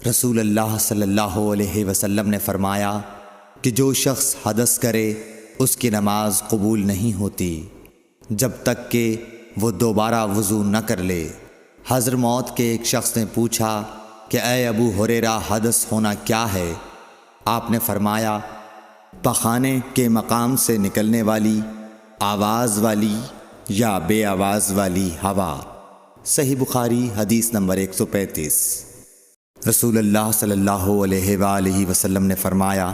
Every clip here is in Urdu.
رسول اللہ صلی اللہ علیہ وسلم نے فرمایا کہ جو شخص حدث کرے اس کی نماز قبول نہیں ہوتی جب تک کہ وہ دوبارہ وضو نہ کر لے۔ حضرموت کے ایک شخص نے پوچھا کہ اے ابو ہریرہ، حدث ہونا کیا ہے؟ آپ نے فرمایا، پخانے کے مقام سے نکلنے والی آواز والی یا بے آواز والی ہوا۔ صحیح بخاری حدیث نمبر 135۔ رسول اللہ صلی اللہ علیہ وآلہ وسلم نے فرمایا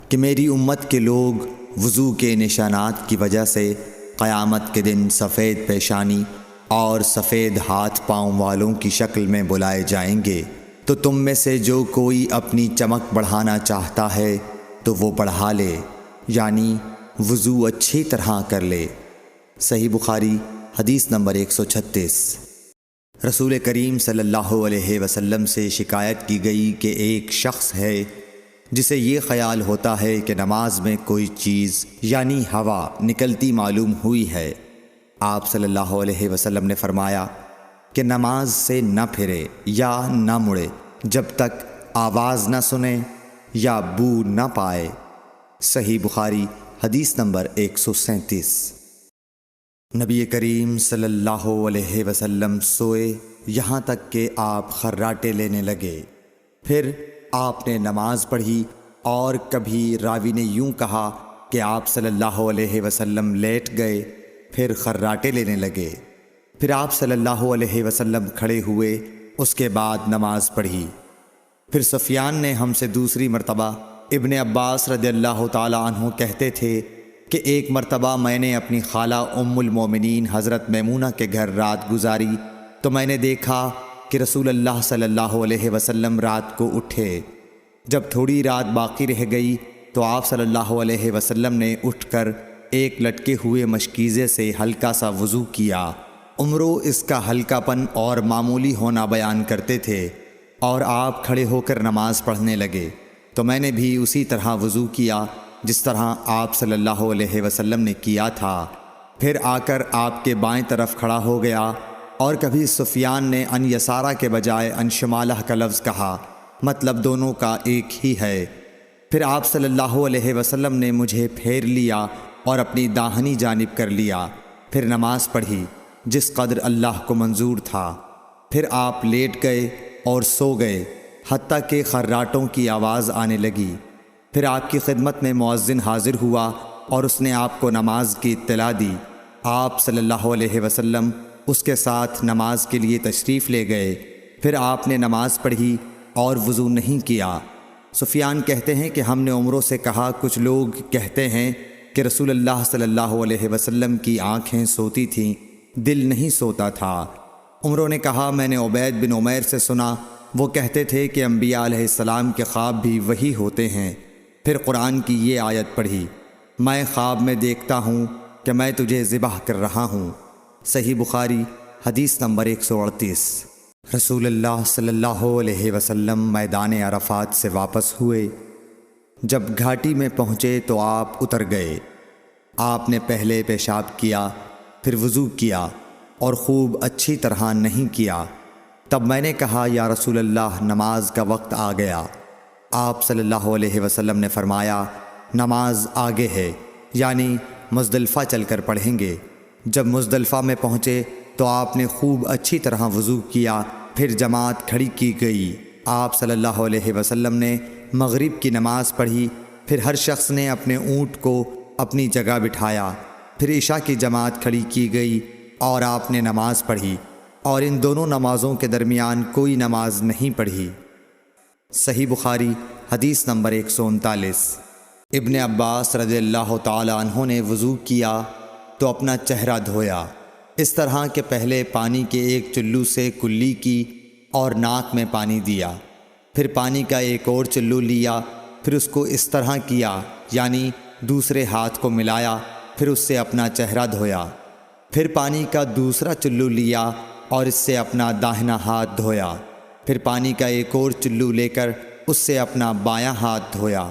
کہ میری امت کے لوگ وضو کے نشانات کی وجہ سے قیامت کے دن سفید پیشانی اور سفید ہاتھ پاؤں والوں کی شکل میں بلائے جائیں گے، تو تم میں سے جو کوئی اپنی چمک بڑھانا چاہتا ہے تو وہ بڑھا لے، یعنی وضو اچھی طرح کر لے۔ صحیح بخاری حدیث نمبر 136۔ رسول کریم صلی اللہ علیہ وسلم سے شکایت کی گئی کہ ایک شخص ہے جسے یہ خیال ہوتا ہے کہ نماز میں کوئی چیز یعنی ہوا نکلتی معلوم ہوئی ہے۔ آپ صلی اللہ علیہ وسلم نے فرمایا کہ نماز سے نہ پھرے یا نہ مڑے جب تک آواز نہ سنے یا بو نہ پائے۔ صحیح بخاری حدیث نمبر 137۔ نبی کریم صلی اللہ علیہ وسلم سوئے یہاں تک کہ آپ خراٹے لینے لگے، پھر آپ نے نماز پڑھی، اور کبھی راوی نے یوں کہا کہ آپ صلی اللہ علیہ وسلم لیٹ گئے پھر خراٹے لینے لگے، پھر آپ صلی اللہ علیہ وسلم کھڑے ہوئے، اس کے بعد نماز پڑھی۔ پھر سفیان نے ہم سے دوسری مرتبہ، ابن عباس رضی اللہ تعالی عنہ کہتے تھے کہ ایک مرتبہ میں نے اپنی خالہ ام المومنین حضرت میمونہ کے گھر رات گزاری تو میں نے دیکھا کہ رسول اللہ صلی اللہ علیہ وسلم رات کو اٹھے۔ جب تھوڑی رات باقی رہ گئی تو آپ صلی اللہ علیہ وسلم نے اٹھ کر ایک لٹکے ہوئے مشکیزے سے ہلکا سا وضو کیا۔ عمرو اس کا ہلکا پن اور معمولی ہونا بیان کرتے تھے، اور آپ کھڑے ہو کر نماز پڑھنے لگے تو میں نے بھی اسی طرح وضو کیا جس طرح آپ صلی اللہ علیہ وسلم نے کیا تھا، پھر آ کر آپ کے بائیں طرف کھڑا ہو گیا، اور کبھی سفیان نے ان یسارہ کے بجائے ان شمالہ کا لفظ کہا، مطلب دونوں کا ایک ہی ہے۔ پھر آپ صلی اللہ علیہ وسلم نے مجھے پھیر لیا اور اپنی داہنی جانب کر لیا، پھر نماز پڑھی جس قدر اللہ کو منظور تھا، پھر آپ لیٹ گئے اور سو گئے حتیٰ کہ خراٹوں کی آواز آنے لگی۔ پھر آپ کی خدمت میں مؤذن حاضر ہوا اور اس نے آپ کو نماز کی اطلاع دی۔ آپ صلی اللہ علیہ وسلم اس کے ساتھ نماز کے لیے تشریف لے گئے، پھر آپ نے نماز پڑھی اور وضو نہیں کیا۔ سفیان کہتے ہیں کہ ہم نے عمروں سے کہا، کچھ لوگ کہتے ہیں کہ رسول اللہ صلی اللہ علیہ وسلم کی آنکھیں سوتی تھیں، دل نہیں سوتا تھا۔ عمروں نے کہا، میں نے عبید بن عمیر سے سنا، وہ کہتے تھے کہ انبیاء علیہ السلام کے خواب بھی وہی ہوتے ہیں۔ پھر قرآن کی یہ آیت پڑھی، میں خواب میں دیکھتا ہوں کہ میں تجھے ذبح کر رہا ہوں۔ صحیح بخاری حدیث نمبر 138۔ رسول اللہ صلی اللہ علیہ وسلم میدان عرفات سے واپس ہوئے۔ جب گھاٹی میں پہنچے تو آپ اتر گئے۔ آپ نے پہلے پیشاب کیا، پھر وضو کیا اور خوب اچھی طرح نہیں کیا۔ تب میں نے کہا، یا رسول اللہ، نماز کا وقت آ گیا۔ آپ صلی اللہ علیہ وسلم نے فرمایا، نماز آگے ہے، یعنی مزدلفہ چل کر پڑھیں گے۔ جب مزدلفہ میں پہنچے تو آپ نے خوب اچھی طرح وضو کیا، پھر جماعت کھڑی کی گئی۔ آپ صلی اللہ علیہ وسلم نے مغرب کی نماز پڑھی، پھر ہر شخص نے اپنے اونٹ کو اپنی جگہ بٹھایا، پھر عشاء کی جماعت کھڑی کی گئی اور آپ نے نماز پڑھی، اور ان دونوں نمازوں کے درمیان کوئی نماز نہیں پڑھی۔ صحیح بخاری حدیث نمبر 139۔ ابن عباس رضی اللہ تعالی عنہ نے وضو کیا تو اپنا چہرہ دھویا، اس طرح کہ پہلے پانی کے ایک چلو سے کلی کی اور ناک میں پانی دیا، پھر پانی کا ایک اور چلو لیا، پھر اس کو اس طرح کیا، یعنی دوسرے ہاتھ کو ملایا، پھر اس سے اپنا چہرہ دھویا، پھر پانی کا دوسرا چلو لیا اور اس سے اپنا داہنا ہاتھ دھویا، پھر پانی کا ایک اور چلو لے کر اس سے اپنا بایاں ہاتھ دھویا،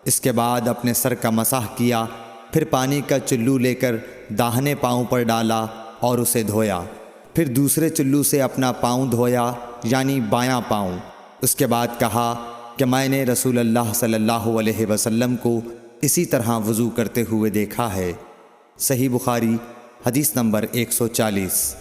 اس کے بعد اپنے سر کا مسح کیا، پھر پانی کا چلو لے کر داہنے پاؤں پر ڈالا اور اسے دھویا، پھر دوسرے چلو سے اپنا پاؤں دھویا، یعنی بایاں پاؤں، اس کے بعد کہا کہ میں نے رسول اللہ صلی اللہ علیہ وسلم کو اسی طرح وضو کرتے ہوئے دیکھا ہے۔ صحیح بخاری حدیث نمبر 140۔